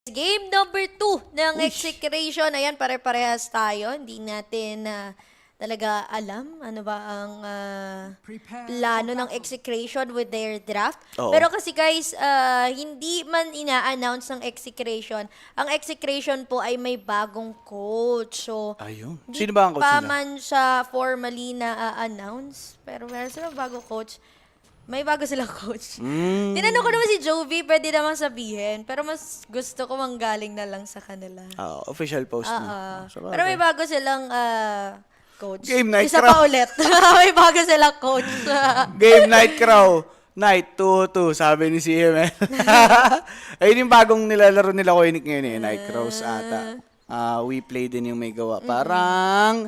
Game number 2 ng Uy. execration. Ayan, pare-parehas tayo. Hindi natin talaga alam ano ba ang plano ng execration with their draft. Oo. Pero kasi guys, hindi man ina-announce ng execration. Ang execration po ay may bagong coach. So, Ayun. hindi Sino ba ang coach pa nila? man siya formally na-announce. Pero meron silang bagong coach. May bago silang coach. Tinanong ko naman si Jovi, pwede naman sabihin. Pero mas gusto ko manggaling na lang sa kanila. Official post Oo. na. Sabagay. Pero may bago silang coach. Game night Isa crowd. pa ulit. May bago silang coach. Game Night Crow. Night 2-2, sabi ni CML. Ayun yung bagong nilalaro nila ko ngayon eh. Night Crows ata. We play din yung may gawa. Parang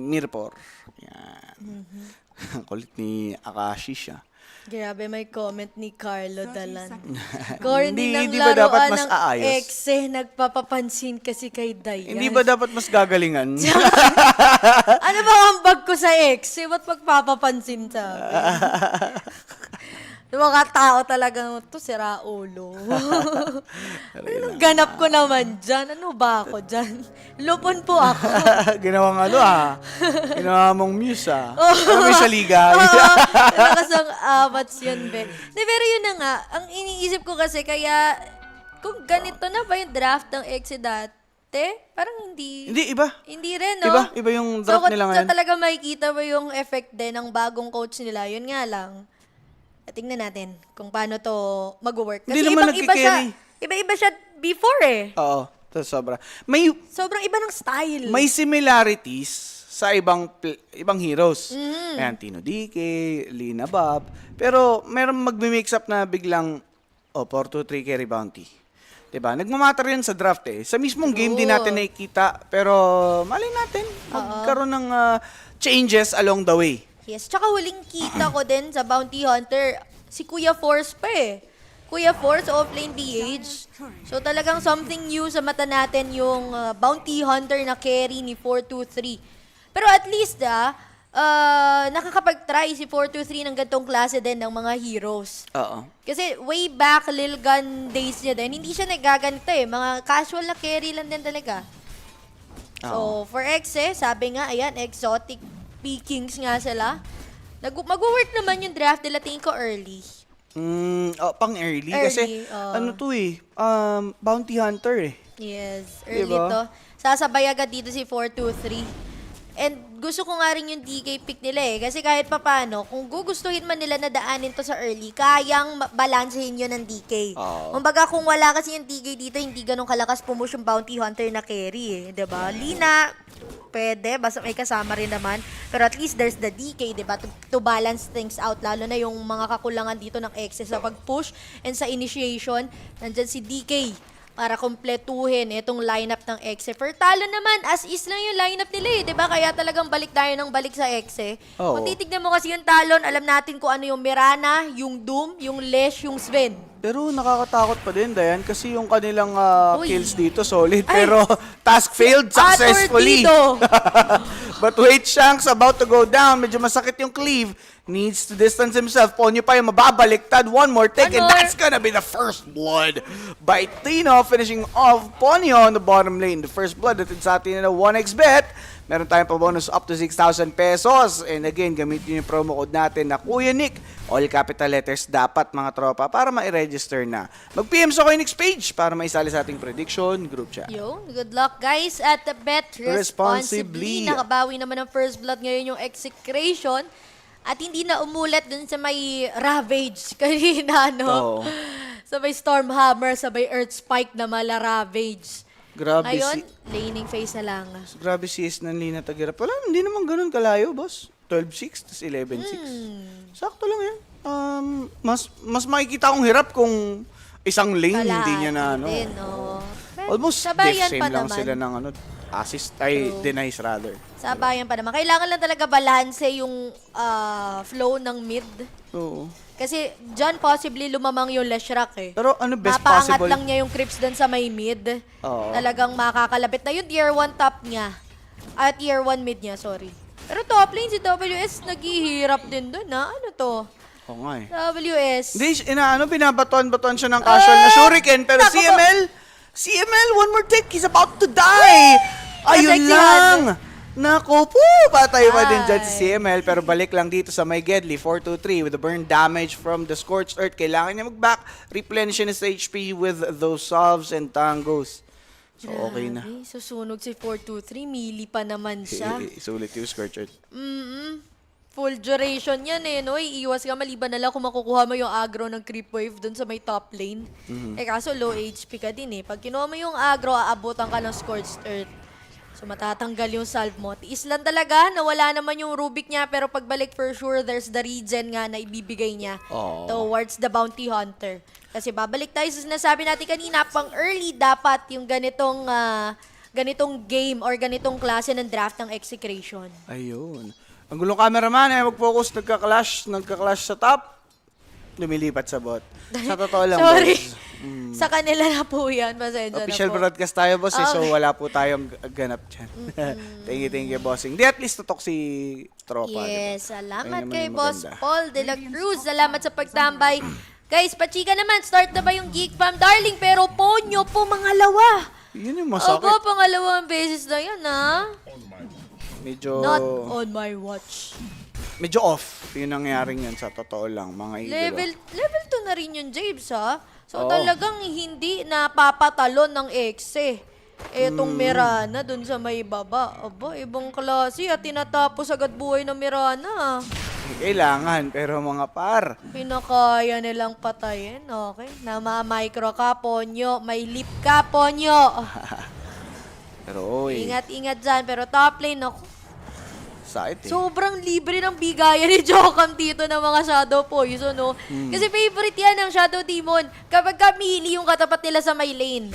Mirror. Yan. Ang kulit ni Akashi siya. Grabe, may comment ni Carlo Dalan. Corny ng Hindi ba dapat laruan mas ng aayos? exe, nagpapapansin kasi kay Dayan. Hindi ba dapat mas gagalingan? Ano ba ang ambag ko sa exe? Ba't magpapapansin sa akin? Yung mga tao talagang to sira ulo. Anong ganap ko naman dyan? Ano ba ako dyan? Lupon po ako. Ginawang Ginawa mong muse Ano may sa liga? Lakas ang amats yun, be. Pero yun na nga, ang iniisip ko kasi kaya, kung ganito na ba yung draft ng exe dati, parang hindi. Hindi, iba. Hindi rin, no? Iba? Iba yung draft nila ngayon? So talaga makikita mo yung effect din ng bagong coach nila. Yun nga lang. Tingnan natin kung paano to mag-work. Kasi Hindi naman ibang-iba siya. nagkikerry. Iba-iba siya before eh. Oo, to sobra. May Sobrang iba ng style. similarities sa ibang heroes. Mm-hmm. Ayan, Tino DK, Lina Bob. Pero meron magmi-mix up na biglang 4-2-3 carry bounty. 'Di ba? Nagmamatter yun sa draft eh. Sa mismong game din natin nakikita, pero malay natin magkaroon ng changes along the way. Yes, tsaka huling kita ko din sa Bounty Hunter, si Kuya Force pa eh. Kuya Force, offlane BH. So talagang something new sa mata natin yung Bounty Hunter na carry ni 423. Pero at least nakakapag-try si 423 ng gantong klase din ng mga heroes. Oo. Kasi way back Lilgan days niya din, hindi siya nagaganito eh. Mga casual na carry lang din talaga. So, for Exe, sabi nga, ayan, exotic pickings nga sila. Mag-work naman yung draft nila, tingin ko early. Pang early kasi ano to eh, Bounty Hunter eh. Yes, early Diba? to. Sasabay agad dito si 423. And gusto ko nga rin yung DK pick nila eh. Kasi kahit papano, kung gugustuhin man nila na daanin to sa early, kayang balansehin yun ng DK. Kumbaga kung wala kasi yung DK dito, hindi ganun kalakas pumush yung Bounty Hunter na carry eh. Diba? Lina, pwede, basta may kasama rin naman. Pero at least there's the DK, diba? To balance things out. Lalo na yung mga kakulangan dito ng excess sa pag-push and sa initiation. Nandyan si DK para kompletuhin itong lineup ng Exe. For Talon naman, as is lang yung lineup nila eh, 'di ba? Kaya talagang balik tayo ng balik sa Exe. Oo. Kung titignan mo kasi yung Talon, alam natin kung ano yung Mirana, yung Doom, yung Lesh, yung Sven. Pero nakakatakot pa din, Dayan, kasi yung kanilang Uy. kills dito solid. Ay. Pero task failed successfully. Ator But wait, Shanks about to go down. Medyo masakit yung cleave. Needs to distance himself. Ponyo pa yung mababaliktad. One more take, and One more. that's gonna be the first blood by Tino, finishing off Ponyo on the bottom lane. The first blood natin sa atin na 1x bet. Meron tayong pa-bonus up to 6,000 pesos. And again, gamitin yung promo code natin na Kuya Nick. All capital letters dapat mga tropa para ma-register na. Mag-PM sa Coinix page para maisali sa ating prediction group chat. Yo, good luck guys at the bet responsibly. Responsibly. Nakabawi naman ng first blood ngayon yung execration. At hindi na umulat dun sa may Ravage kanina, no? Oo. Sabay Stormhammer, sabay Earth Spike na mala Ravage. Grabe Ngayon, si... laning phase na lang. Grabe si Is ng Lina Tagira. Wala, hindi naman ganun kalayo, boss. 12-6, tapos 11-6. Sakto lang yan. Mas makikita akong hirap kung isang lane, hindi niya na, ano. Din, no? Almost Sabayan same pa lang naman. sila ng, assist, ay, denies rather. Sabayan pa naman. Kailangan lang talaga balanse yung flow ng mid. Oo. Kasi dyan possibly lumamang yung Leshrac eh. Pero ano best Mapaangat possible? lang niya yung creeps dun sa may mid. Oo. Talagang makakalapit na yung tier 1 top niya. Tier 1 mid niya, sorry. Pero top lane si WS naghihirap din dun ha. Ano to? Oo nga eh. WS. Hindi, binabaton-baton siya ng casual na shuriken, pero Naku po. CML, one more tick, he's about to die! Ayun Naseksihan. lang! Naku po, patay pa din dyan si CML, pero balik lang dito sa may Gedli, 4-2-3 with the burn damage from the Scorched Earth. Kailangan niya mag-back, replenish his HP with those salves and tangos. So, okay na. Grabe, susunog si 423, melee pa naman siya. Sulit yung Scorched Earth. Full duration yan eh, no? Iiwas ka maliban na lang kung makukuha mo yung aggro ng creep wave dun sa may top lane. Eh kaso low HP ka din eh. Pag kinuha mo yung aggro, aabutan ka ng Scorched Earth. So matatanggal yung salve mo. Tiis lang talaga, nawala naman yung Rubik niya, pero pagbalik for sure, there's the regen nga na ibibigay niya towards the Bounty Hunter. Kasi babalik tayo sa sinasabi natin kanina, pang early dapat yung ganitong game or ganitong klase ng draft ng Execration. Ayun. Ang gulong cameraman ay mag-focus, nagka-clash sa top, lumilipat sa bot. Sa totoo lang, Sorry. boss. Sa kanila na po yan. Pasensya Official na po. broadcast tayo, boss, so Okay. wala po tayong ganap dyan. Thank you, bossing. Di at least tutok si tropa. Yes, diba? salamat Ayun naman kay yung Boss maganda. Paul de la Cruz. Salamat sa pagtambay. Guys, pachika naman. Start na ba yung Geek Fam? Darling, pero Ponyo po, mangalawa. Yun yung masakit. Opo, pangalawang beses na yun, ha? Medyo, Not on my watch. medyo off. Yung nangyaring yun sa totoo lang, mga idolo. Level 2 na rin yung James, ha? So, Oo. talagang hindi napapatalon ng exe. Etong Mirana dun sa may baba. Aba, ibang klase at tinatapos agad buhay ng Mirana. Kailangan, pero mga par. Pinakaya nilang patayin. Okay. Nama-micro ka, Ponyo. May lip ka, Ponyo. Pero oy, Ingat-ingat dyan. Pero top lane, ako. sakit eh. Sobrang libre ng bigayan ni Jokam dito ng mga Shadow Poison, no? Kasi favorite yan ng Shadow Demon. Kapag kamili yung katapat nila sa may lane.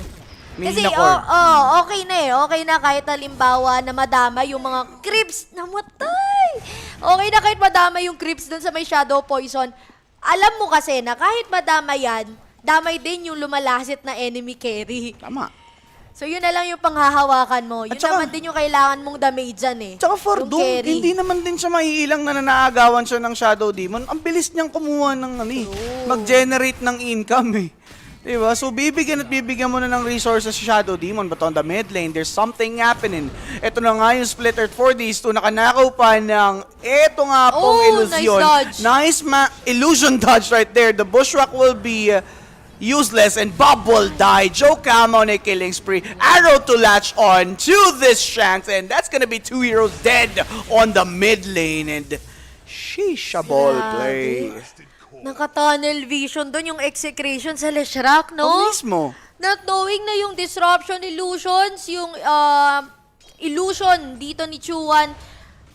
Kasi, Mili na core. okay na eh. Okay na kahit halimbawa na madama yung mga creeps. Namatay! Okay na kahit madama yung creeps dun sa may Shadow Poison. Alam mo kasi na kahit madama yan, damay din yung lumalasit na enemy carry. Tama. So yun na lang yung panghahawakan mo. Yun At saka- naman din yung kailangan mong damage dyan eh. Tsaka for Yung Doom, carry. hindi naman din siya maiilang na nanaagawan siya ng Shadow Demon. Ang bilis niyang kumuha ng mag-generate ng income eh. Diba? So bibigyan mo na ng resources sa Shadow Demon, but on the mid lane, there's something happening. Ito na nga yung split earth for these two, nakanakaw pa ng eto nga pong illusion. Nice dodge. Illusion dodge right there. The bushwhack will be useless and Bob will die. Joe Cam on a killing spree. Arrow to latch on to this Shanks, and that's gonna be 2 heroes dead on the mid lane. And sheesh, a ball play. Naka-tunnel vision doon yung execration sa Leshrac, no? Oh, mismo. Not knowing na yung disruption illusions, yung illusion dito ni Chuan,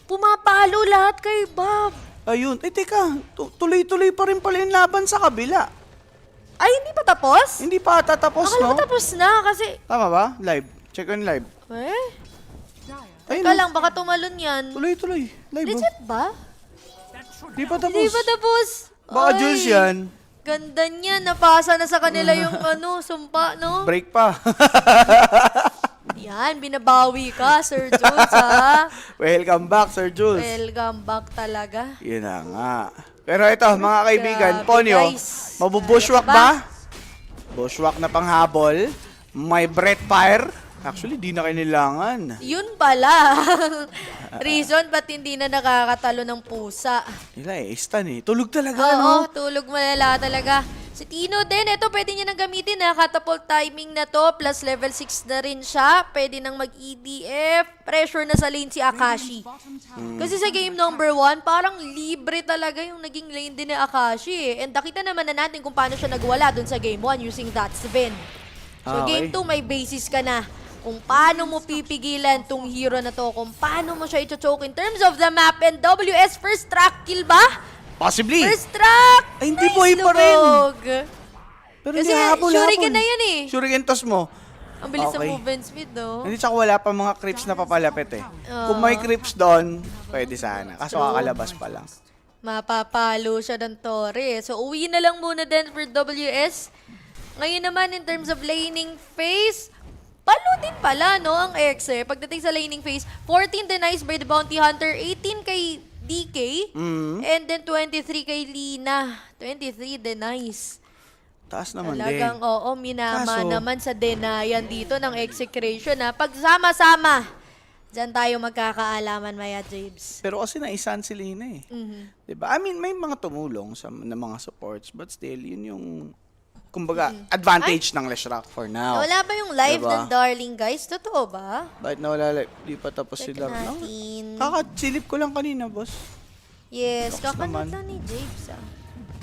pumapalo lahat kay Bob. Ayun. Eh, teka. Tuloy-tuloy pa rin pala yung laban sa kabila. Ay, hindi pa tapos? Hindi pa tatapos, Akala no? ko tapos na kasi... Tama ba? Live. Check on live. Eh? Ayun. Teka lang, baka tumalon yan. Tuloy-tuloy. Live. Legit ba? Di pa tapos. Hindi pa tapos. Baka Ay, Jules yan. Ganda niya. Napasa na sa kanila yung sumpa, no? Break pa. Yan, binabawi ka, Sir Jules, ha? Welcome back, Sir Jules. Welcome back talaga. Yun na nga. Pero ito, mga kaibigan, Grabe, Ponyo, guys. mabubushwhack Kaya ba? Bushwhack na panghabol. May breath fire. Actually, di na kailangan. Yun pala. Reason ba't hindi na nakakatalo ng pusa. Nila eh, stun eh. Tulog talaga, Oo, no? tulog malala talaga. Si Tino din, ito pwede niya nang gamitin na catapult timing na to, plus level 6 na rin siya. Pwede nang mag-EDF. Pressure na sa lane si Akashi. Kasi sa game number 1, parang libre talaga yung naging lane din ni Akashi eh. And nakita naman na natin kung paano siya nagwala dun sa game 1 using that spin. So Okay. game 2, may basis ka na kung paano mo pipigilan tong hero na to, kung paano mo siya i-choke in terms of the map. And WS first track kill ba? Possibly. First track! Ay, hindi buhay pa rin. lubog. Pero Kasi hindi habol. shuriken na yan eh. Shuriken toss mo. Ang bilis Okay. ng movement speed, no? Hindi, tsaka wala pa mga creeps na papalapit eh. Kung may creeps doon, pwede sana. Kaso kakalabas pa lang. Mapapalo siya ng Torre. So, uwi na lang muna din for WS. Ngayon naman, in terms of laning phase, palo din pala, no, ang X eh. Pagdating sa laning phase, 14 denies by the Bounty Hunter, 18 kay DK. Mm. And then 23 kay Lina. 23, Denice. Taas naman Talagang, din. oo, minama Kaso- naman sa denayan dito ng execration, ha. Pag sama-sama, dyan tayo magkakaalaman, Maya James. Pero kasi naisan si Lina eh. Mhm. Diba? I mean, may mga tumulong na mga supports, but still, yun yung, kumbaga, advantage ng Leshrac for now. Wala ba yung live Diba? ng Darling, guys? Totoo ba? Bakit nawala? Di pa tapos si Check Darling. natin. Kakasilip ko lang kanina, boss. Yes, Talks kakanood naman. lang ni James,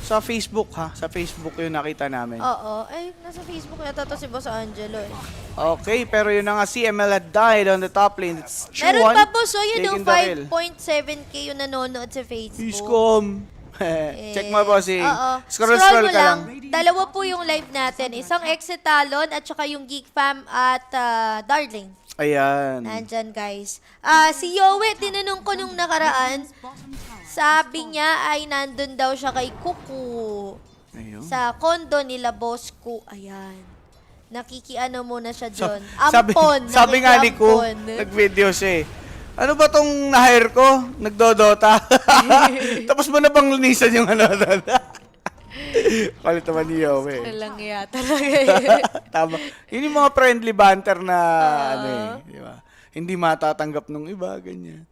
Sa Facebook, ha? Sa Facebook yung nakita namin. Oo. Ay, nasa Facebook yata to si Boss Angelo, eh. Okay, pero yun na nga, CML had died on the top lane. It's Meron 2-1, pa po, so yun yung taking the kill. 5.7k yung nanonood sa Facebook. Iscom. Check mo, bossing. Oo. Scroll mo ka lang. Dalawa po yung live natin. Isang Exit Talon at saka yung Geek Fam at Darling. Ayan. Nandyan, guys. Si Yowie, tinanong ko nung nakaraan, sabi niya ay nandun daw siya kay Kuku. Ayun. Sa condo nila, Boss Ku. Ayan. Nakikiano muna siya So, dun. sabi, Ampon. sabi nga ni Ku, nakikiampon. nag-video siya eh. Ano ba tong na-hire ko? Nagdodota. Tapos mo na bang linisan yung ano doon? Kalit naman ni Yowie. Lang talaga. Tama. Yun yung mga friendly banter na ano eh, di ba? Hindi matatanggap nung iba, ganyan.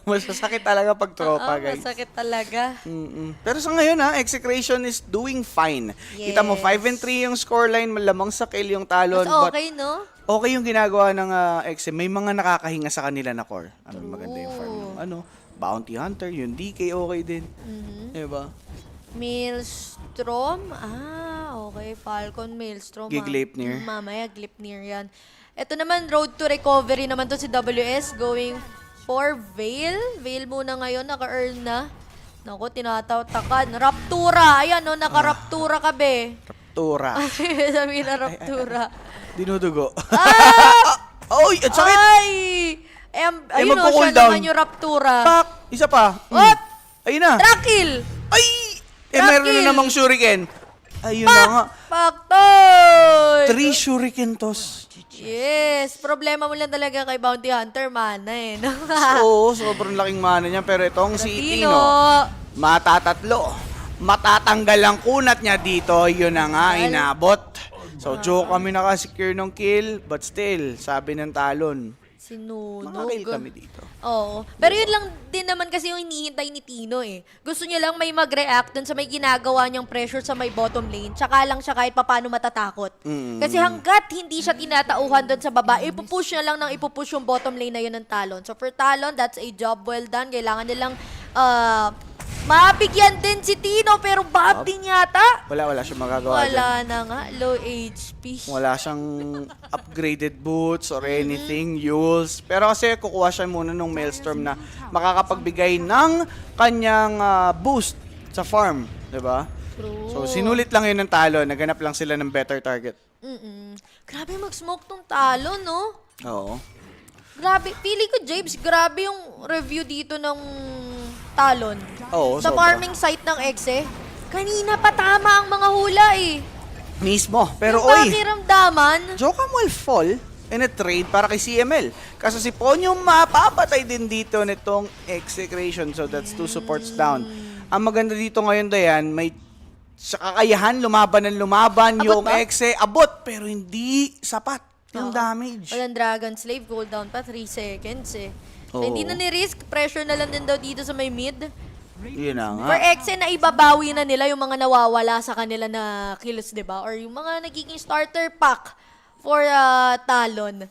Masasakit talaga pag tropa, guys. Masakit talaga. Pero sa ngayon ha, Execration is doing fine. Kita mo, Yes. 5-3 yung scoreline, malamang sa kill yung talon. Mas okay, no? But okay yung ginagawa ng Exe. May mga nakakahinga sa kanila na core. Maganda yung farm. Bounty Hunter, yung DK okay din. Diba? Maelstrom. Okay. Falcon, Maelstrom. Gleipnir. Mamaya, Gleipnir yan. Ito naman, road to recovery naman to si WS. Going for Veil. Veil muna ngayon, naka-earn na. Naku, tinataw-takan. Raptura. Ayan, no, naka-raptura ka, be. Raptura. Sabi na raptura. Dinudugo. Ah! Oy, at sakit! Ay! Ayun, no, siya magko-cooldown. naman yung raptura. Pak! Isa pa. What? Ayun na. Trakil! Ay! Meron Rocky! na namang shuriken. Ayun na nga. Paktoy! 3 shuriken toss. Yes, problema mo lang talaga kay Bounty Hunter, mana eh. No? Oo, sobrang laking mana niya. Pero itong si Tino. Tino, matatatlo. Matatanggal ang kunat niya dito. Yun na nga, inabot. So, joke kami nakasecure ng kill. But still, sabi ng talon, Sinunog. makakill kami dito. Oo. Pero yun lang din naman kasi yung hinihintay ni Tino eh. Gusto niya lang may mag-react dun sa may ginagawa niyang pressure sa may bottom lane. Tsaka lang siya kahit papano matatakot. Kasi hanggat hindi siya tinatauhan dun sa baba, ipupush niya lang ng ipupush yung bottom lane na yun ng Talon. So for Talon, that's a job well done. Kailangan nilang mabigyan din si Tino, pero bad din yata. Wala siya magagawa dyan. Wala na nga. Low HP. Wala siyang upgraded boots or anything, Yules. Pero kasi kukuha siya muna ng Maelstrom na makakapagbigay ng kanyang boost sa farm. Diba? True. So, sinulit lang yun ng talo. Naganap lang sila ng better target. Grabe mag-smoke tong Talon, no? Oo. Grabe. Pili ko, James, grabe yung review dito ng Talon. Oo, Sa sobra. farming site ng Exe. Kanina pa tama ang mga hula eh. Mismo. Pero yung oy, pakiramdaman. Jokam will fall in a trade para kay CML. Kasi si Ponyo mapapatay din dito nitong Execration. So that's 2 supports down. Ang maganda dito ngayon, Dayan, may sa kakayahan, lumaban ng lumaban, Abot yung ba? Exe, abot, pero hindi sapat yung damage. Walang Dragon Slave, cooldown pa 3 seconds eh. So, Oo. hindi na ni-risk. Pressure na lang din daw dito sa may mid. Yun na nga. For Exe, na ibabawi na nila yung mga nawawala sa kanila na kills, di ba? Or yung mga nagiging starter pack for Talon.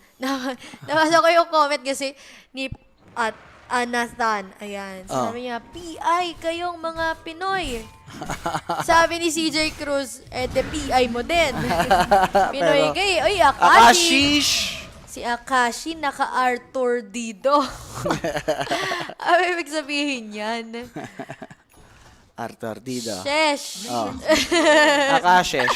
Nabasa ko yung comment kasi ni Nathan. Ayan. Sabi niya, PI kayong mga Pinoy. Sabi ni CJ Cruz, the PI mo din. Pinoy Pero, kayo. Ay, Akashi. Akashish! Si Akashi, naka-Arthur Dido. Ano ibig sabihin yan? Arthur Dida. Shesh. Oh. Akashesh.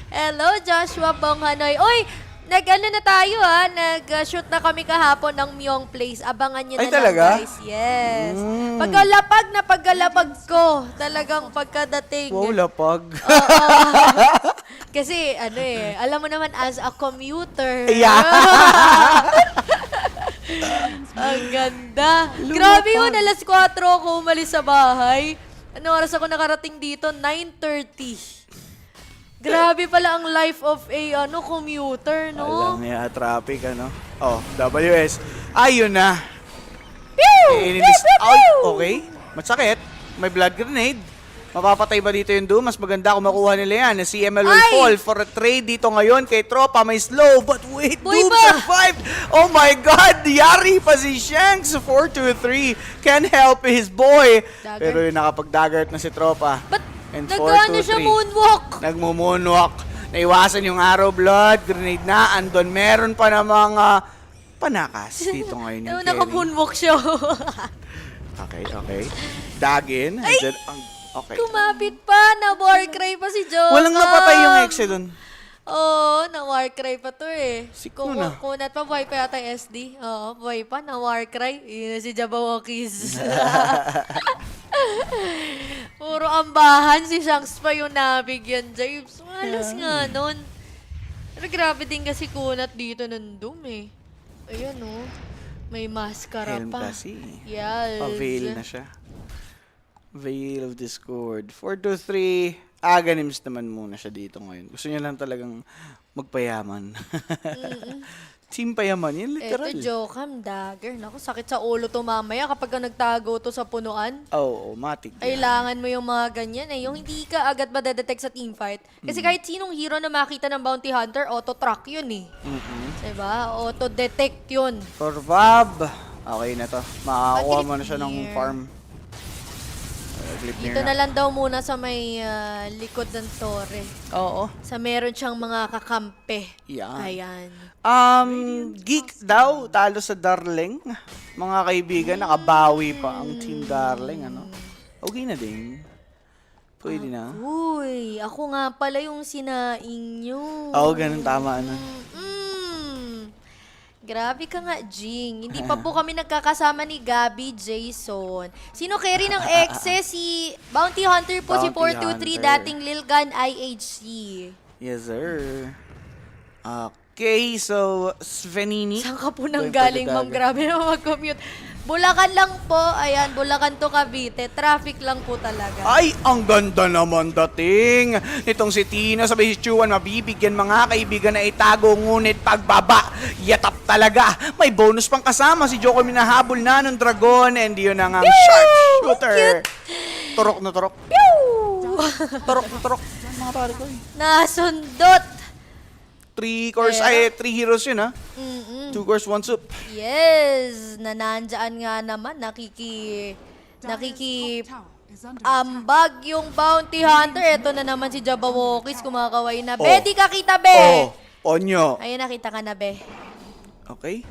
Hello, Joshua Bonghanoy. Oy, nag-ano na tayo nag-shoot na kami kahapon ng Myong Place. Abangan nyo Ay, na talaga? lang, guys. Yes. Pagkalapag ko, talagang pagkadating. Wow, lapag. Kasi, alam mo naman, as a commuter. Yeah. Ang ganda. Grabe yun, alas 4 ako umalis sa bahay. Ano oras ako nakarating dito? 9:30. Grabe pala ang life of a commuter, no? Alam niya, traffic, ano? Oh, WS. Ayun na. Pew! Ay, okay. Masakit. May blood grenade. Mapapatay ba dito yung Doom? Mas maganda kung makuha nila yan. Si ML will Ay! fall for a trade dito ngayon kay Tropa. May slow. But wait, Boy Doom ba? survived. Oh my God! Yari pa si Shanks. 4-2-3. Can help his boy. Dagger. Pero yung nakapag-dagger na si Tropa. Ba't And nagkano siya 4-2-3. moonwalk? Nagmo-moonwalk. Naiwasan yung arrow blood. Grenade na. Andon meron pa na mga panakas dito ngayon yung Kerry. Naka-moonwalk siya. Okay. Dagin. Andyan ang... Okay. Kumapit pa, na-warcry pa si Joe. Walang napatay yung Exe dun. Oo, na-warcry pa to eh. Sikno na. Kunat pa, buhay pa yata yung SD. Oo, buhay pa, na-warcry. Yun na si Jabawokis. Puro ambahan, si Shanks pa yung nabigyan, James. Malas nga nun. Pero grabe din kasi kunat dito ng Doom eh. Ayan oh. May maskara Helm pa. kasi. Yes. Avail na siya. Veil of Discord. 4-2-3. Aganims naman muna siya dito ngayon. Gusto niya lang talagang magpayaman. Team payaman. Yan literal. Eto, Jokam, dagger. Naku, sakit sa ulo to mamaya kapag ka nagtago to sa punuan. Oo, matik. Kailangan mo yung mga ganyan eh. Yung hindi ka agad madedetect sa teamfight. Kasi kahit sinong hero na makita ng bounty hunter, auto-track yun eh. Diba? Auto-detect yun. For Vab. Okay na to. Makakuha mo na siya ng Here. farm. Dito na lang daw muna sa may likod ng torre. Oo. Sa meron siyang mga kakampe. Yan. Ayan. Geek daw, talo sa Darling. Mga kaibigan, nakabawi pa ang Team Darling, ano? Okay na din. Pwede na. Uy, ako nga pala yung sinaing nyo. Oo, ganun, tama na. Grabe ka nga, Jing. Hindi pa po kami nagkakasama ni Gabby Jason. Sino carry ng exe? Si Bounty Hunter po, si Bounty 423, Hunter. dating Lilgan IHC. Yes, sir. Okay, so, Svenini. Saan ka po nang Going for the galing, ma'am? dagger. Grabe naman mag-commute. Bulacan lang po. Ayan, Bulacan to Cavite. Traffic lang po talaga. Ay, ang ganda naman dating. Itong si Tina, sabi si Chuan, mabibigyan mga kaibigan na itago, ngunit pagbaba, yatap talaga. May bonus pang kasama. Si Joko minahabol na ng dragon, and yun na nga ang sharpshooter. Turok na turok. Pew! Turok na turok. Mga pare ko eh. Nasundot. 3 cores, Pero- 3 heroes yun ha. 2 cores, 1 soup. Yes, nanandyan nga naman, ambag yung bounty hunter. Ito na naman si Jabawokis, kumakaway na. Be, di ka kita, be! Oh, Onyo. Ayun, nakita ka na, be. Okay.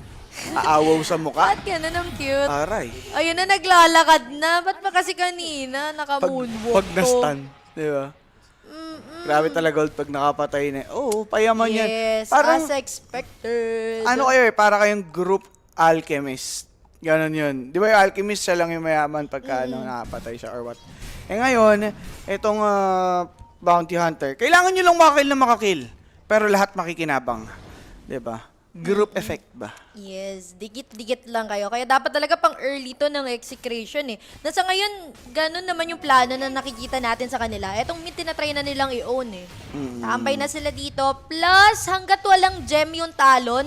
Aawaw sa mukha. Ba't ganun ang cute? Aray. Ayun na, naglalakad na. Ba't pa kasi kanina, naka-moonwalk Pag na-stun. Di ba? Grabe talaga old pag nakapatay na. Oo, payaman yan. Yes, Parang, as expected. ano kayo eh, para kayong group alchemist. Ganon yun. Di ba yung alchemist, siya lang yung mayaman pagka nakapatay siya or what. Eh ngayon, itong bounty hunter, kailangan nyo lang makakill na makakill. Pero lahat makikinabang. Di ba? Group effect ba? Yes, dikit-dikit lang kayo. Kaya dapat talaga pang early to ng execution eh. Nasa ngayon, ganun naman yung plano na nakikita natin sa kanila. Etong tinatry na nilang i-own eh. Tambay na sila dito. Plus, hanggat walang gem yung talon,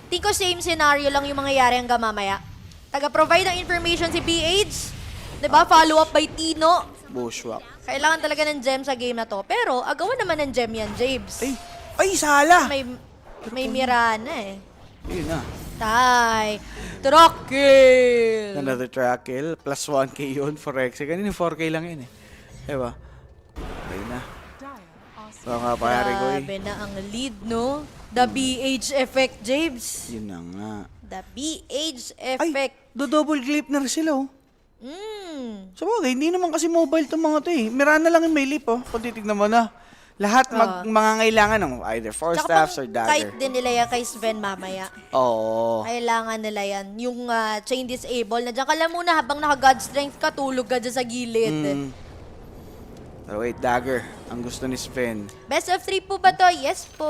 think ko same scenario lang yung mangyayari hanggang mamaya. Taga-provide ng information si BH. Diba? Follow up by Tino. Bushwhack. Kailangan talaga ng gem sa game na to. Pero, agawan naman ng gem yan, James. Ay, sala! May Mirana eh. Yun na. Tay. Truck kill. Another track kill. Plus 1k yun for Rex. Kanina 4k lang yun eh. Diba? Okay na. So nga pare ko eh. Grabe na ang lead, no? The BH effect, James. Yun na nga. The BH Ay, effect. do-double clip na rin sila oh. Mm. Sabagay, hindi naman kasi mobile itong mga to eh. Mirana lang yung may lip oh. Kung titignan mo na. Lahat mangangailangan ng either four staffs or dagger. Kahit din nila yan kay Sven mamaya. Oo. Kailangan nila yan. Yung chain disable, nandiyan ka lang muna habang naka-God strength ka, tulog ka dyan sa gilid. Pero wait, dagger. Ang gusto ni Sven. Best of 3 po ba to? Yes po.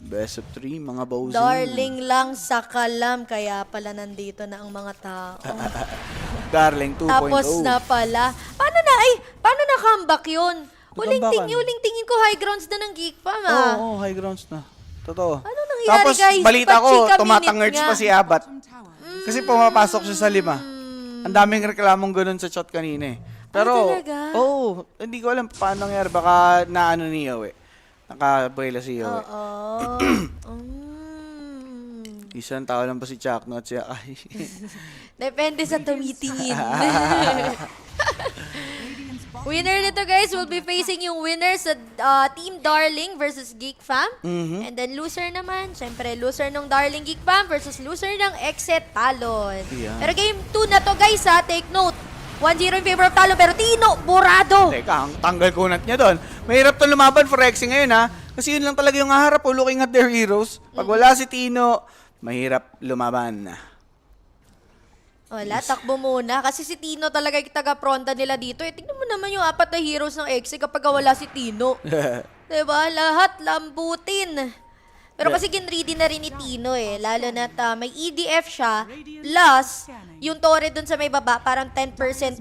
Best of 3, mga Bowsing. Darling lang sa kalam, kaya pala nandito na ang mga tao. Darling 2.0. Tapos na pala. Paano na comeback yun? Huling Nakambakan. tingin ko high grounds na ng Geek Fam, Oo, high grounds na. Totoo. Ano nangyari, Tapos, guys? balita ko, Pa-chika tumatangerts minute pa nga. si Abat. Kasi pumapasok siya sa 5. Ang daming reklamong ganun sa chat kanina eh. Pero, talaga? hindi ko alam paano nangyari. Baka naano ni Yowie. Nakabuela si Yowie. Oo. Isang tao lang ba si Chuck Not siya? Ay. Depende sa tumitingin. Winner nito, guys, will be facing yung winner sa Team Darling versus Geek Fam. And then loser naman, syempre loser ng Darling Geek Fam versus loser ng Exit Talon. Yeah. Pero game 2 na to, guys, ha, take note. 1-0 in favor of Talon, pero Tino, burado. Teka, ang tanggal kunat niya doon. Mahirap to lumaban for Rexy ngayon ha. Kasi yun lang talaga yung haharap o looking at their heroes. Pag wala si Tino, mahirap lumaban. Wala, takbo muna. Kasi si Tino talaga yung taga-pronta nila dito. Tingnan mo naman yung 4 na heroes ng Exe kapag wala si Tino. Diba? Lahat lambutin. Pero kasi ginready na rin ni Tino eh. Lalo na may EDF siya. Plus, yung Torre dun sa may baba, parang 10%, 20%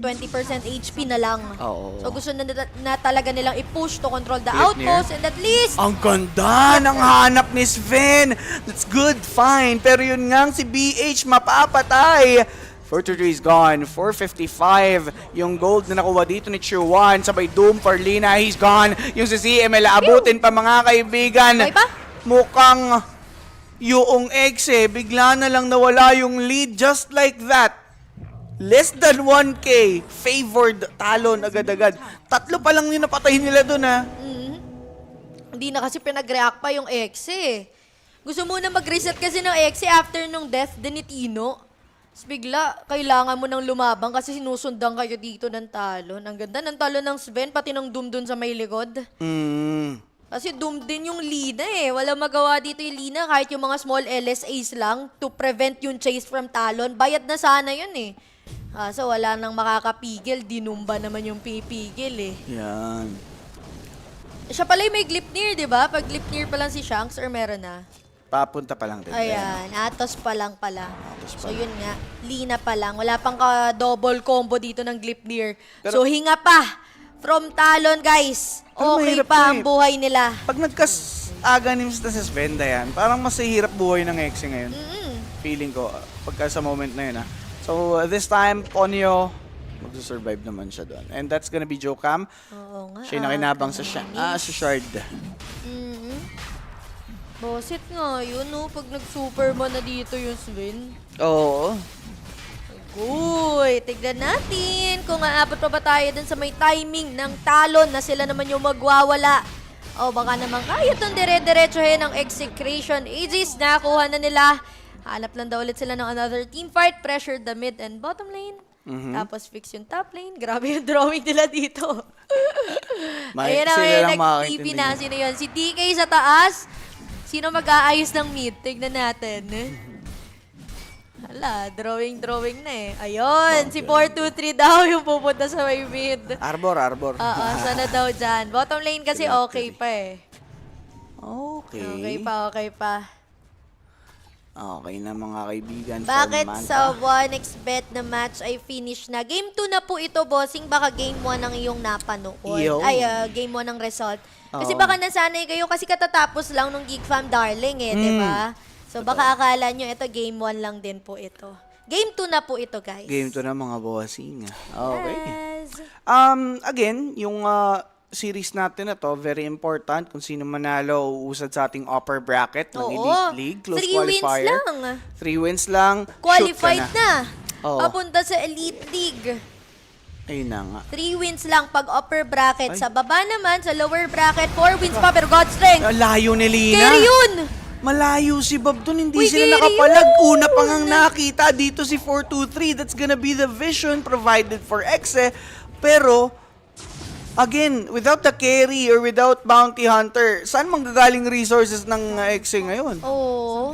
HP na lang. Oo. So gusto na talaga nilang i-push to control the Flip outpost. And at least, Ang ganda ng hanap ni Sven. That's good, fine. Pero yun nga, si BH mapapatay. 423 is gone. 455 yung gold na nakuha dito ni Chuan. Sabay Doom for Lina, he's gone. Yung si CML, abutin pa mga kaibigan. Okay pa? Mukhang yung Exe, bigla na lang nawala yung lead just like that. Less than 1K. Favored Talon agad-agad. 3 pa lang yung napatay nila dun ha. hindi na kasi pinag-react pa yung Exe. Gusto muna mag-reset kasi ng Exe after nung death din ni Tino. Tapos bigla, kailangan mo nang lumabang kasi sinusundan kayo dito ng Talon. Ang ganda ng Talon ng Sven, pati ng Doom dun sa may likod. Kasi Doom din yung Lina eh. Wala magawa dito yung Lina kahit yung mga small LSAs lang to prevent yung chase from Talon. Bayad na sana yun eh. So wala nang makakapigil. Dinumba naman yung pipigil eh. Yan. Siya pala yung may Glipnir, di ba? Pag Glipnir pa lang si Shanks or meron na? Papunta pa lang din. Ayan, Atos pa lang pala. Atos So pa yun nga, Lina pa lang. Wala pang double combo dito ng Glipnir. Pero- So hinga pa from Talon, guys. Pero Okay mahirap pa to ang eh. buhay nila. Pag nagkas-aganim na sa Svenda yan, parang mas hirap buhay ng Exe ngayon. Feeling ko, pagka sa moment na yun ha. So this time, Ponyo, magsusurvive naman siya doon. And that's gonna be Jokam. Oo nga. Siya yung nakinabang sa Shard. Bosit nga, yun no. Pag nag-superman na dito yung Sven. Oo. Uy, tignan natin kung aabot pa ba tayo dun sa may timing ng Talon na sila naman yung magwawala. O baka naman kaya itong dire-diretsohin ng Execration Aegis. Nakuha na nila. Hanap lang daw ulit sila ng another team fight. Pressure the mid and bottom lane. Tapos fix yung top lane. Grabe yung drawing nila dito. Ayan na, Sila may lang nag-TP makakaintindi na. niya. Sino yun? Si DK sa taas. Sino mag-aayos ng mid? Tignan natin. Hala, drawing na eh. Ayun, si 423 daw yung pupunta sa may mid. Arbor. Oo, sana daw dyan. Bottom lane kasi okay pa eh. Okay. Okay pa. Okay na mga kaibigan. Bakit for Manta. sa 1xbet na match ay finish na? Game 2 na po ito, bossing. Baka game 1 ang iyong napanood. Yo. Ay, game 1 ang result. Kasi Oo. baka nasanay kayo kasi katatapos lang nung Geek Fam Darling eh, di ba? So baka akala nyo ito game 1 lang din po ito. Game 2 na po ito, guys. Game to na mga bossing. Okay. Yes. Again, yung series natin na to, very important. Kung sino manalo, uusad sa ating upper bracket ng Oo. Elite League. Close 3 wins qualifier. lang. 3 wins lang. Qualified Shoot ka na. Oo. Papunta sa Elite League. Ayun na nga. 3 wins lang pag upper bracket. Ay. Sa baba naman, sa lower bracket, 4 wins pa pero God strength. Ang layo ni Lina. Carry yun! Malayo si Bob dun. Hindi Uy, sila carry nakapalag. yun. Una pa ngang nakita dito si 423. That's gonna be the vision provided for Exe. Pero, again, without the carry or without bounty hunter, saan manggagaling resources ng Exe ngayon? Oo.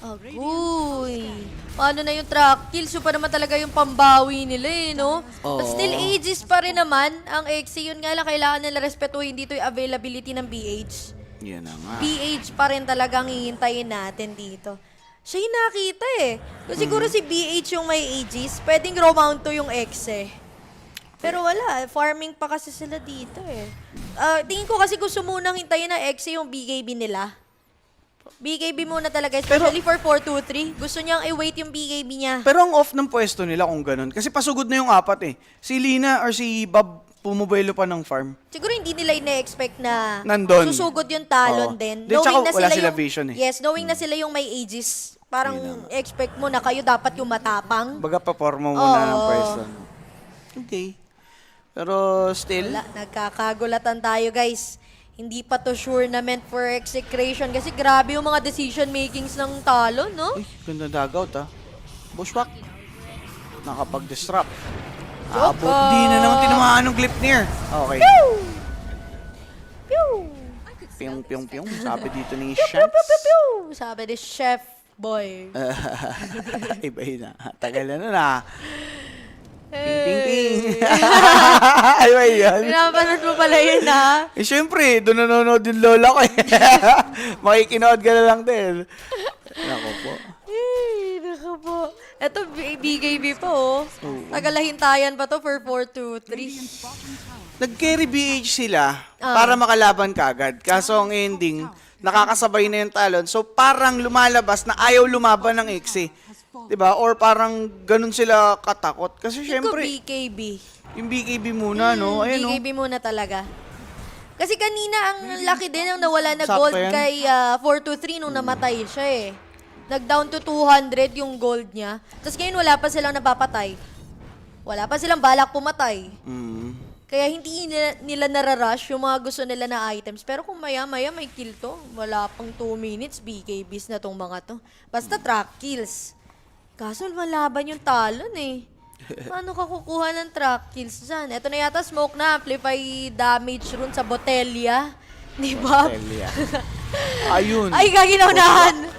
Agoy. Paano na yung track kills? So pa naman talaga yung pambawi nila eh, no? Oo. But still ages pa rin naman ang XC. Yun nga lang, kailangan nila respetuhin dito yung availability ng BH. Yan na nga. BH pa rin talagang hihintayin natin dito. Siya yung nakita eh. Kung siguro si BH yung may Aegis, pwedeng Romounto yung X eh. Pero wala, farming pa kasi sila dito eh. Tingin ko kasi gusto munang hintayin na X yung BKB nila. BKB muna talaga, especially for 4-2-3. Gusto niyang i-wait yung BKB niya. Pero ang off ng pwesto nila kung ganun. Kasi pasugod na yung apat eh. Si Lina or si Bob pumubuelo pa ng farm. Siguro hindi nila ina-expect na Nandun. susugod yung talon Oo. din. Then, tsaka wala sila vision eh. Yes, knowing na sila yung may Aegis. Parang expect mo na kayo dapat yung matapang. Baga pa-forma muna ng Oo. person. Okay. Pero still, Wala, nagkakagulatan tayo guys. Hindi pa to sure na meant for execration kasi grabe yung mga decision makings ng talon, no? uy, ganda dagout ah. Bushwhack. Nakapag-disrupt. Joke. Abot. Di na naman tinamaan ng Gleipnir. Okay. Pew! Piyong, piyong, piyong. Sabi dito ni Pew, pew, Shanks. pew, pew! Sabi ni Chef Boy. Iba yun ah. Tagal na nun ah. Ping, ping, ping. Ay, ba yun? Pinapanood mo pala yun, ha? Eh, syempre, doon nanonood yung lola ko eh. Makikinood ka na lang din. Nako po. Eh, naku po. Ito, BKB po, oh. Tagalahintayan pa to for 4-2-3. Nag-carry BH sila para makalaban kagad. Kaso ang ending, nakakasabay na yung talon. So parang lumalabas na ayaw lumaban ng X eh. 'Di ba? Or parang ganun sila katakot. Kasi Ito, syempre, BKB. yung BKB muna, no? Ayun, no? BKB muna talaga. Kasi kanina ang laki din ang nawala na Sakto gold yan. kay 4-2-3 nung namatay siya eh. Nag-down to 200 yung gold niya. Tapos ngayon wala pa silang napapatay. Wala pa silang balak pumatay. Mm. Kaya hindi nila nararush yung mga gusto nila na items. Pero kung maya-maya may kill to, wala pang 2 minutes, BKBs na tong mga to. Basta track kills. Kaso malaban yung talon eh. Paano ka kukuha ng track kills dyan? Ito na yata smoke na, amplify damage rune sa botelya. Di ba? Telia. Ayun. Ay, kaginaunahan!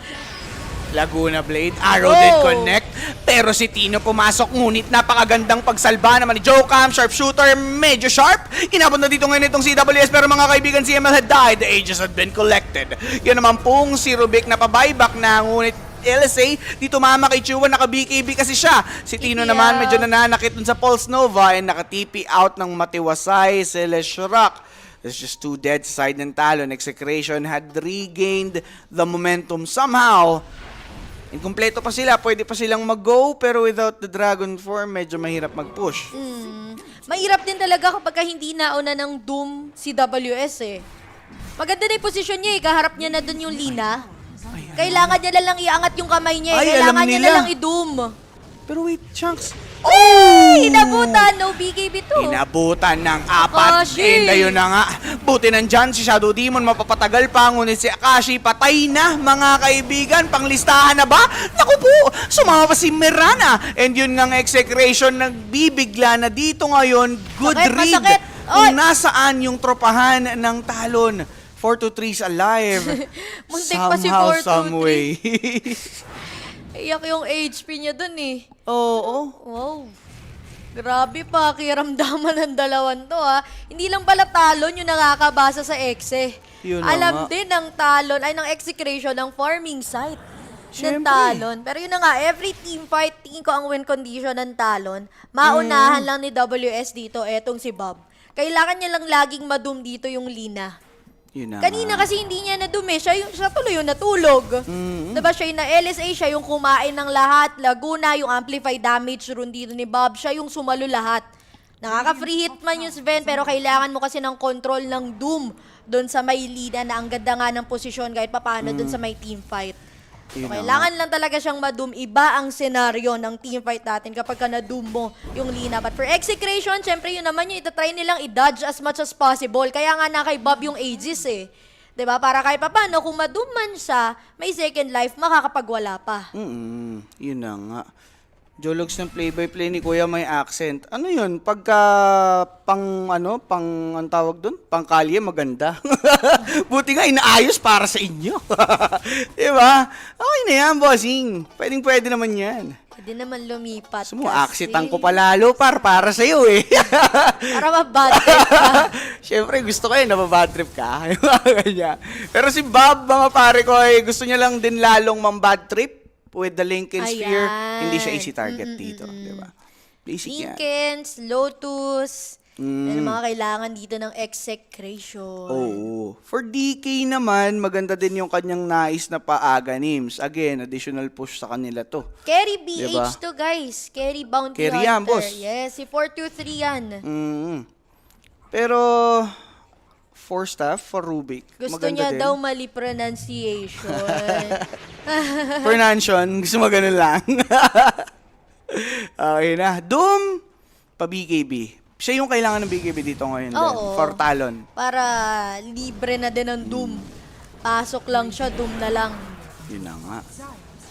Laguna Blade, Arrow Oh. did connect, pero si Tino pumasok, ngunit napakagandang pagsalba naman ni Jocam, sharpshooter, medyo sharp. Inabot na dito ngayon itong CWS, pero mga kaibigan, CML had died, the ages had been collected. Yan naman pong si Rubik na pabuyback na, ngunit LSA, dito mama kay Chuan, naka-BKB kasi siya. Si Tino TP naman, out. medyo nananakit dun sa Pulse Nova, and naka-TP out ng matiwasay, Celeste Rock. There's just 2 dead sa side ng talon. Execration had regained the momentum somehow. Inkompleto pa sila, pwede pa silang mag-go, pero without the Dragon Form, medyo mahirap mag-push. Mahirap din talaga kapag hindi nauna ng Doom si WS eh. Maganda na yung posisyon niya eh, kaharap niya na dun yung Lina. Kailangan niya na lang iangat yung kamay niya eh. Ay, Kailangan alam niya nila. na lang i-Doom. Pero wait, Chunks. Ay! Inabutan! No BKB to. Inabutan ng 4. Akashi! And ayun na nga. Buti nandyan si Shadow Demon, mapapatagal pa. Ngunit si Akashi, patay na, mga kaibigan. Panglistahan na ba? Naku po, sumama pa si Mirana. And yun nga execration, nagbibigla na dito ngayon. Good Sakit, read. masakit. Kung Oy! nasaan yung tropahan ng talon. 4-2-3 is alive. Muntik pa si Somehow, 4-2-3. some way. Iyak yung HP niya dun eh. Oo. Wow. Grabe pa, kiramdaman ng dalawan to ha. Hindi lang pala talon yung nakakabasa sa exe. Yun na Alam nga. din ng talon, ay ng execration ng farming site ng Siyempre. talon. Pero yun na nga, every team fight, tingin ko ang win condition ng talon, maunahan lang ni WS dito, etong si Bob. Kailangan niya lang laging madum dito yung Lina. Yun na Kanina nga. kasi hindi niya nadumi, siya tuloy yung natulog. Diba siya yung na-LSA, siya yung kumain ng lahat. Laguna, yung amplify damage rune dito ni Bob, siya yung sumalo lahat. Nakaka-free hit man yung Sven, pero kailangan mo kasi ng control ng Doom doon sa may Lina na ang ganda nga ng posisyon kahit papaano doon sa may team fight. So, Yun na kailangan lang talaga siyang ma-doom. Iba ang senaryo ng team fight natin kapag ka na-doom mo yung Lina. But for execration, syempre yun naman yung itatry nilang i-dodge as much as possible. Kaya nga na kay Bob yung Aegis eh. 'Di ba? Para kahit papaano, kung ma-doom man siya, may second life, makakapagwala pa. Yun na nga. Jologs ng play-by-play ni Kuya may accent. Ano yun? Pagka ang tawag dun? Pangkalye, maganda. Buti nga, inaayos para sa inyo. Diba? Okay na yan, bossing. Pwedeng-pwede naman yan. Pwede naman lumipat Gusto mo, kasi. aksitan ko palalo para sa'yo eh. Para mabad trip ka. Siyempre, gusto ko yun, nababad trip ka. Yung mga ganyan. Pero si Bob, mga pare ko, ay gusto niya lang din lalong mang-bad trip with the Lincoln Sphere. Ayan. Hindi siya easy target dito, di ba? Basic yan. Lincolns, Lotus, yan ang mga kailangan dito ng execration. Oo. For DK naman, maganda din yung kanyang nais na paaga names. Again, additional push sa kanila to. Carry BH Diba? to guys. Carry Bounty Carry Hunter. yan, boss. Yes, si 423 yan. Pero, for staff, for Rubik, Gusto maganda niya din. daw mali pronunciation. Pronunciation, gusto mo ganun lang. Okay na. Doom, pa-BKB. Siya yung kailangan ng BKB dito ngayon. Oo. For Talon. Para libre na din ang Doom. Pasok lang siya, Doom na lang. Yun na nga.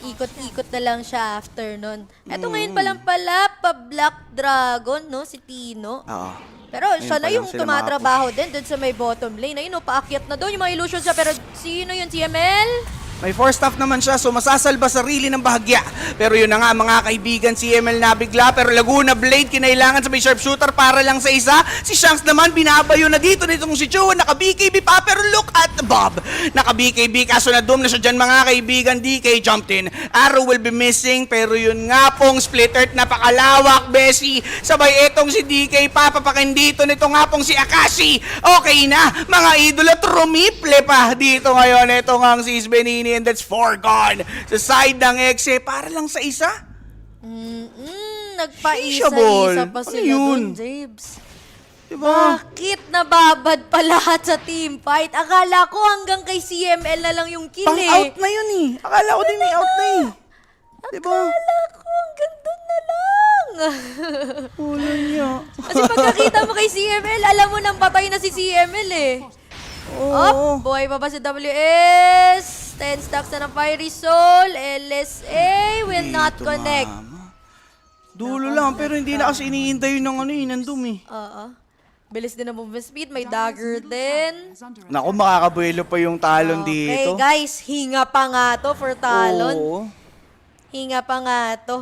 Ikot-ikot na lang siya after nun. Eto ngayon pa lang pala, pa-Black Dragon, no? Si Tino. Oo. Pero siya pa na lang yung sila tumatrabaho din dun sa may bottom lane. Ayun, no, paakyat na doon yung mga illusions siya. Pero sino yun? Si ML? May 4 staff naman siya, so masasalba sarili ng bahagya. Pero yun na nga mga kaibigan, si ML nabigla. Pero Laguna Blade, kinailangan sa may sharpshooter para lang sa isa. Si Shanks naman, binabayo na dito nitong si Chuan. Naka-BKB pa, pero look at Bob. Naka-BKB, kaso na doom na siya dyan mga kaibigan. DK jumped in. Arrow will be missing, pero yun nga pong split earth, napakalawak, Bessie. Sabay etong si DK, papapakin dito nito nga pong si Akashi. Okay na, mga idolo, trumiple pa dito ngayon. Ito nga ang si Isbenini, and that's 4 gone. Sa side ng Exe, para lang sa isa. Nagpaisa-isa pa Ano sila yun? doon, Jabes. Diba? Bakit nababad pa lahat sa team fight? Akala ko hanggang kay CML na lang yung kill Pang-out na yun eh. Akala ko din may out na eh. Diba? Akala ko hanggang doon na lang. Wala niya. Kasi pagkakita mo kay CML, alam mo nang patay na si CML eh. Oo. Buhay pa ba si WS? 10 stacks na ng Fiery Soul. LSA will not Dito, connect. mama. Dulo lang, pero hindi na kasi iniintay yun ng ano yun, ng Doom eh. Oo. Bilis din ang movement speed. May dagger din. Naku, makakabuelo pa yung Talon Okay, dito. guys. Hinga pa nga to for Talon. Oo. Hinga pa nga to.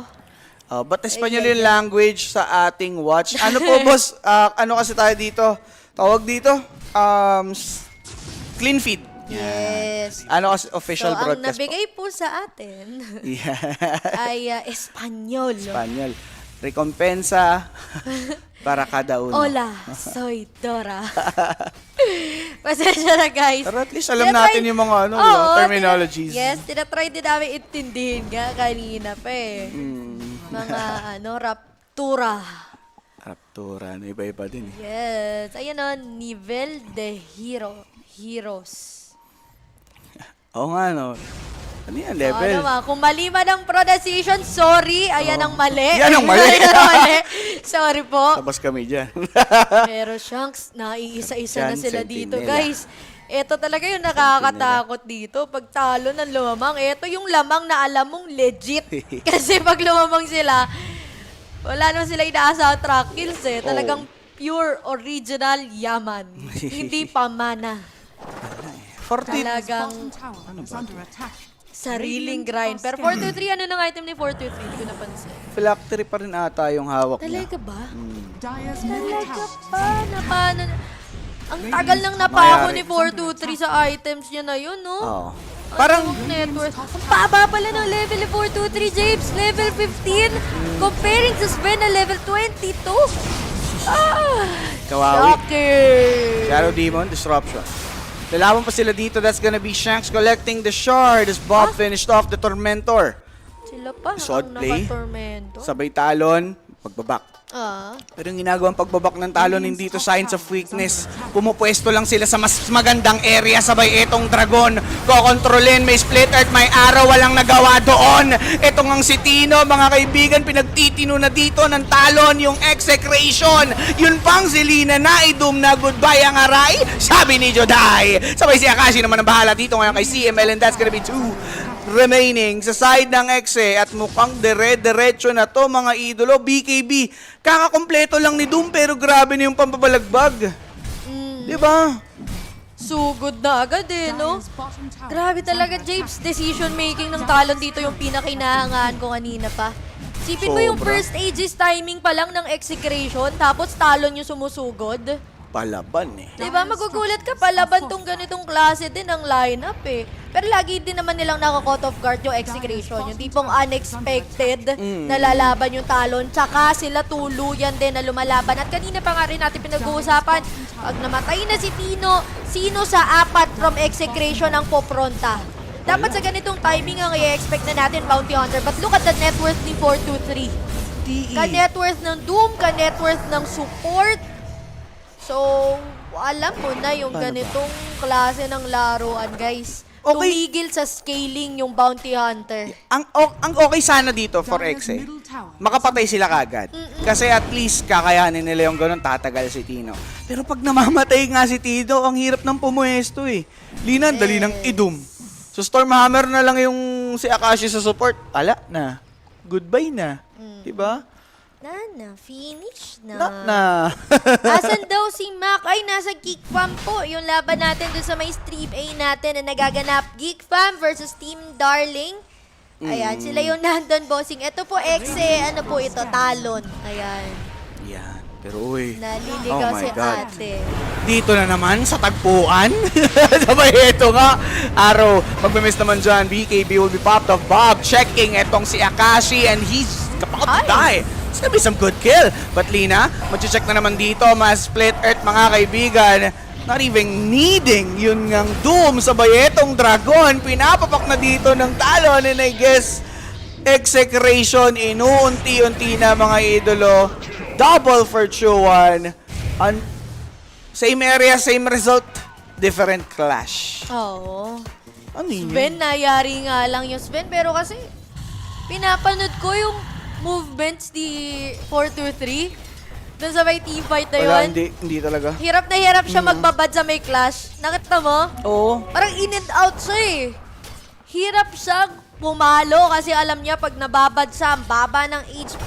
Ba't Espanyol yung language sa ating watch? Ano po, boss? Ano kasi tayo dito? Tawag dito? Clean feed. Yes. Ano kasi official So, ang broadcast nabigay po sa atin Yeah. ay Espanyol. Espanyol. Recompensa para kada uno. Hola, soy Dora. Pasensya na, guys. Pero at least alam natin yung mga ano, terminologies. Yes, tinatry din namin intindihin nga kanina pa eh. Mga raptura. Raptura, ano, iba-iba din eh. Yes. Ayun o, nivel de heroes. Oo nga, no. Ano yan, Ano level? ba? Kung mali man ang pronunciation, sorry. Ayan ang mali. Yan ang mali. Ayan ang mali. Sorry po. Tapos kami dyan. Pero Shanks, naiisa-isa na Yan, sila dito, Sentinela. guys. Ito talaga yung nakakatakot dito. Pag talo ng lumamang, ito yung lamang na alam mong legit. Kasi pag lumamang sila, wala naman sila inaasa track kills eh. Talagang pure original yaman. Hindi pamana. 40. Talagang sariling grind. Pero 423, ano nang item ni 423? Hindi ko napansin. Phylactery pa rin ata yung hawak niya. Talaga ba? Dyer's Talaga middle tower pa? Napano na? Ang tagal nang napako Mayari. ni 423 sa items niya na yun, no? Oo. Parang, Network. Ang baba pala ng level ni 423, James. Level 15. Comparing sa Sven na level 22. kawawi. Shocking. Shadow Demon, Disruption. Lalaban pa sila dito. That's gonna be Shanks collecting the shard as Bob finished off the Tormentor. Sila pa Sword ang play. nakatormento. Sabay Talon, pagbabak. Ah. Pero yung ginagawang pagbabak ng Talon, hindi to signs of weakness. Pumupwesto lang sila sa mas magandang area. Sabay etong Dragon. Kokontrolin, may split earth, may araw, walang nagawa doon. Etong ang si Tino, mga kaibigan, pinagtitino na dito ng Talon yung execration. Yun pang si Lina na idum na goodbye ang aray, sabi ni Jodai. Sabay si Akashi naman ang bahala dito ngayon kay CML, and that's gonna be 2 remaining sa side ng Exe at mukhang dire-diretso na to mga idolo. BKB, kakakompleto lang ni Doom pero grabe na yung pampabalagbag. Di ba? Sugod na agad eh, no? Grabe talaga, James. Decision making ng Talon dito yung pinakinahangaan ko kanina pa. Sipin mo yung Sobra. first Aegis timing pa lang ng execration, tapos talon yung sumusugod. Palaban eh. Diba? Magugulat ka, palaban tong ganitong klase din ng lineup eh. Pero lagi din naman nilang naka-cut off guard yung execration. Yung tipong unexpected na lalaban yung talon. Tsaka sila tuluyan din na lumalaban. At kanina pa nga rin natin pinag-uusapan, pag namatay na si Tino, sino sa apat from execration ang popronta? Dapat sa ganitong timing ang i-expect na natin, Bounty Hunter. But look at the net worth ni 423. Ka-net worth ng Doom, ka-net worth ng support. So, alam mo na yung ganitong klase ng laruan, guys. Okay. Tumigil sa scaling yung Bounty Hunter. Ang okay sana dito for X eh. Makapatay sila kagad. Kasi at least kakayanin nila yung ganun, tatagal si Tino. Pero pag namamatay nga si Tino, ang hirap ng pumuesto eh. Lina, dali ng idum. So Stormhammer na lang yung si Akashi sa support. Ala na. Goodbye na. Diba? Finish na. Na. Asan daw si Mac? Ay, nasa Geek Fam po. Yung laban natin doon sa may Stream A natin na nagaganap. Geek Fam versus Team Darling. Ayan, sila yung nandun, bossing. Ito po, Exe. Ano po ito? Talon. Ayan. Yan. Pero uy. Naliligaw Oh my si God. ate. Dito na naman sa tagpuan. Sabay ito nga. Araw. Magmimiss naman dyan. BKB will be popped off. Bob checking etong si Akashi and he's about to die. It's gonna be some good kill. But Lina, mag-check na naman dito. Mas split earth mga kaibigan. Not even needing yun ngang Doom. Sabay etong Dragon. Pinapapak na dito ng Talon. And I guess execration inuunti-unti na mga idolo. Double for Chuan. Same area, same result. Different clash. Oo. Ano yun? Sven, nayari nga lang yung Sven. Pero kasi, pinapanood ko yung movements ni 423. Doon sa may team fight na Wala, yun. hindi talaga. Hirap na hirap siya magbabad sa may clash. Nakita mo? Oo. Parang in and out siya eh. Hirap siyang pumalo kasi alam niya pag nababad siya, ang baba ng HP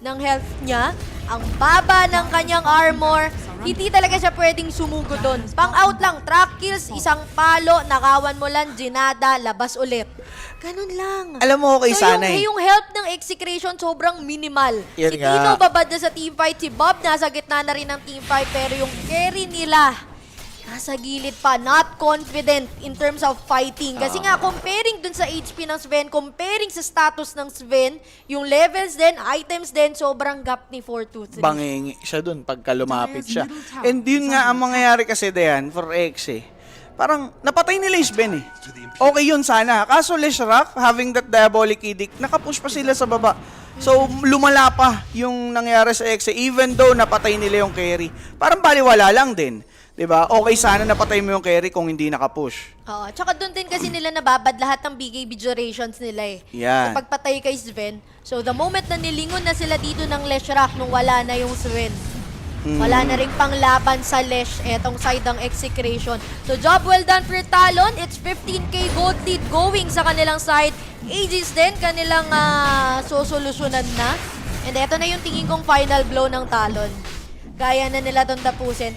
ng health niya, ang baba ng kanyang armor, hindi talaga siya pwedeng sumugo doon. Pang out lang, track kills, isang palo, nakawan mo lang, ginada, labas ulit. Ganun lang. Alam mo, okay So sana eh. yung help ng execration sobrang minimal. Yan Si nga. Tino babad na sa teamfight, si Bob nasa gitna na rin ng teamfight, pero yung carry nila, nasa gilid pa, not confident in terms of fighting. Kasi nga, comparing dun sa HP ng Sven, comparing sa status ng Sven, yung levels din, items din, sobrang gap ni 423. Bangingi siya dun pagka lumapit siya. And yun nga ang mangyayari kasi Dayan for X eh. Parang napatay nila yung Sven eh. Okay yun sana. Kaso Leshrac, having that diabolic edict, nakapush pa sila sa baba. So lumala pa yung nangyari sa X eh. Even though napatay nila yung carry. Parang baliwala lang din. 'Di ba? Okay sana napatay mo yung carry kung hindi nakapush. Oo, tsaka doon din kasi nila nababad lahat ng BKB durations nila eh. Yan. So pagpatay kay Sven, so the moment na nilingon na sila dito ng Leshrac nung wala na yung Sven, wala na rin panglaban sa Lesh, etong side ng execration. So job well done for Talon. It's 15k gold lead going sa kanilang side. Aegis din, kanilang sosolusyonan na. And eto na yung tingin kong final blow ng Talon. Kaya na nila itong tapusin.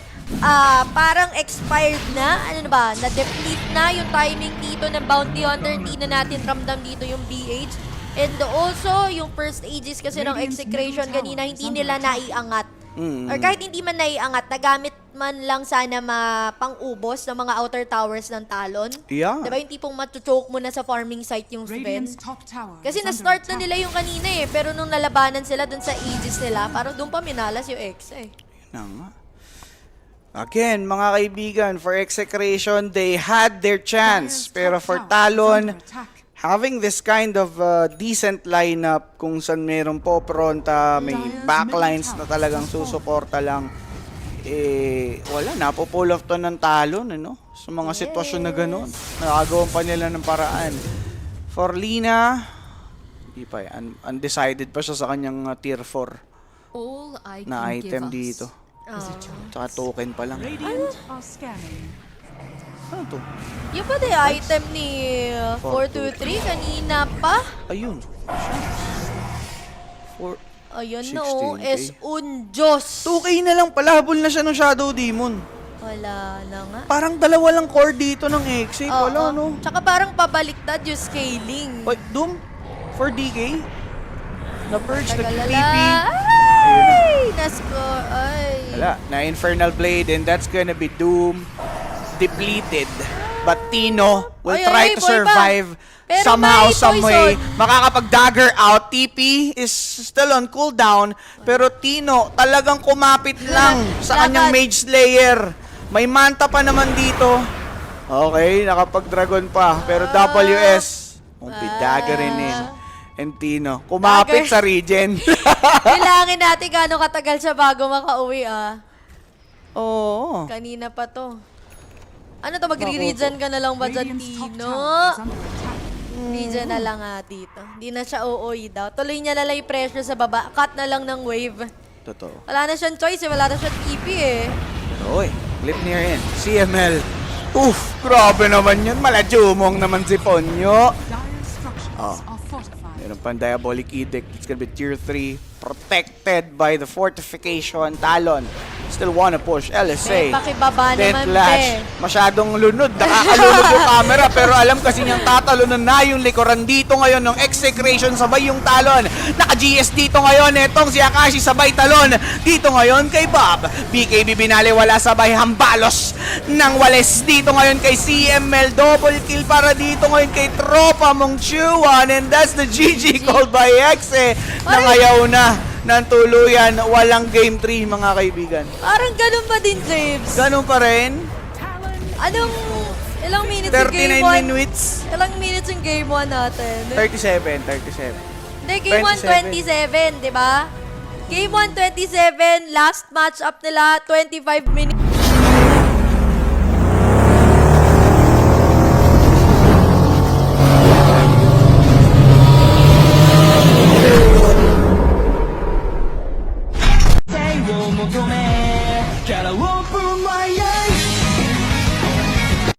Parang expired na, ano na ba, na-deplete na yung timing dito ng Bounty Hunter. Hindi na natin ramdam dito yung BH. And also, yung first Aegis kasi ng execration kanina, hindi nila naiangat. Or kahit hindi man naiangat, nagamit man lang sana pang-ubos ng mga outer towers ng Talon. Yeah. Diba yung tipong matuchoke mo na sa farming site yung Sven? Kasi na-start na nila yung kanina eh, pero nung nalabanan sila dun sa Aegis nila, parang dun pa minalas yung X eh. Na nga. Again, mga kaibigan, for execration, they had their chance. Pero for Talon, having this kind of decent lineup kung saan meron po pronta, may backlines na talagang susuporta lang, wala, napo-pull off to ng Talon, ano? Sa mga sitwasyon na gano'n, nakagawan pa nila ng paraan. For Lina, hindi pa, undecided pa siya sa kanyang tier 4 na item dito. Tsaka token pa lang. Ano to? Yung ba the item ni 423 kanina pa? Ayun. Ayun 16K. no, es un Diyos. 2K na lang pala, habol na siya ng Shadow Demon. Wala na nga. Parang dalawa lang core dito ng Exit. Wala, no? Tsaka parang pabaliktad yung scaling. Wait, Doom? For DK? Na-purge, Tagalala. nag-TP. Ay! Na-score. Ay. Wala, na Infernal Blade and that's gonna be Doom depleted. But Tino will Ay, try ay, to boy pa. survive Pero somehow, may some way. poison. Makakapag-dagger out. TP is still on cooldown. Pero Tino talagang kumapit lang sa kanyang Dapat. Mage Slayer. May manta pa naman dito. Okay, nakapag-dragon pa. Pero WS, daggerin in. And Tino, kumapit Dagger. sa regen. Bilangin natin gaano katagal siya bago makauwi, ah. Oo. Kanina pa to. Ano to, magre-regen ka na lang ba dyan, Tino? Regen na lang dito. Hindi na siya uuwi daw. Tuloy niya na lang yung pressure sa baba. Cut na lang ng wave. Totoo. Wala na siyang choice eh. Wala na siyang TP eh. Pero oy, clip near in. CML. Oof, grabe naman yun. Malajumong naman si Ponyo. Meron pang Diabolic Edict. It's gonna be tier 3. Protected by the fortification. Talon. Still wanna push. LSA. May pakibaba Death naman, Lash. be. Masyadong lunod. Nakakalunod yung camera. Pero alam kasi niyang tatalunan na yung likuran dito ngayon ng Execration. Sabay yung Talon. Naka-GS dito ngayon. Etong si Akashi sabay talon. Dito ngayon kay Bob. BKB binali wala sabay. Hambalos ng Wales. Dito ngayon kay CML. Double kill para dito ngayon kay Tropa Mong Chuan. And that's the GG called by Exe. Nangayaw na ng tuluyan. Walang game 3 mga kaibigan. Parang ganun pa din, James. Ganun pa rin. Anong, ilang minutes yung game 39 1? minutes. Ilang minutes yung game 1 natin? 37. Hindi, game 1, 27, di ba? Game 1, 27, last match up nila, 25 minutes.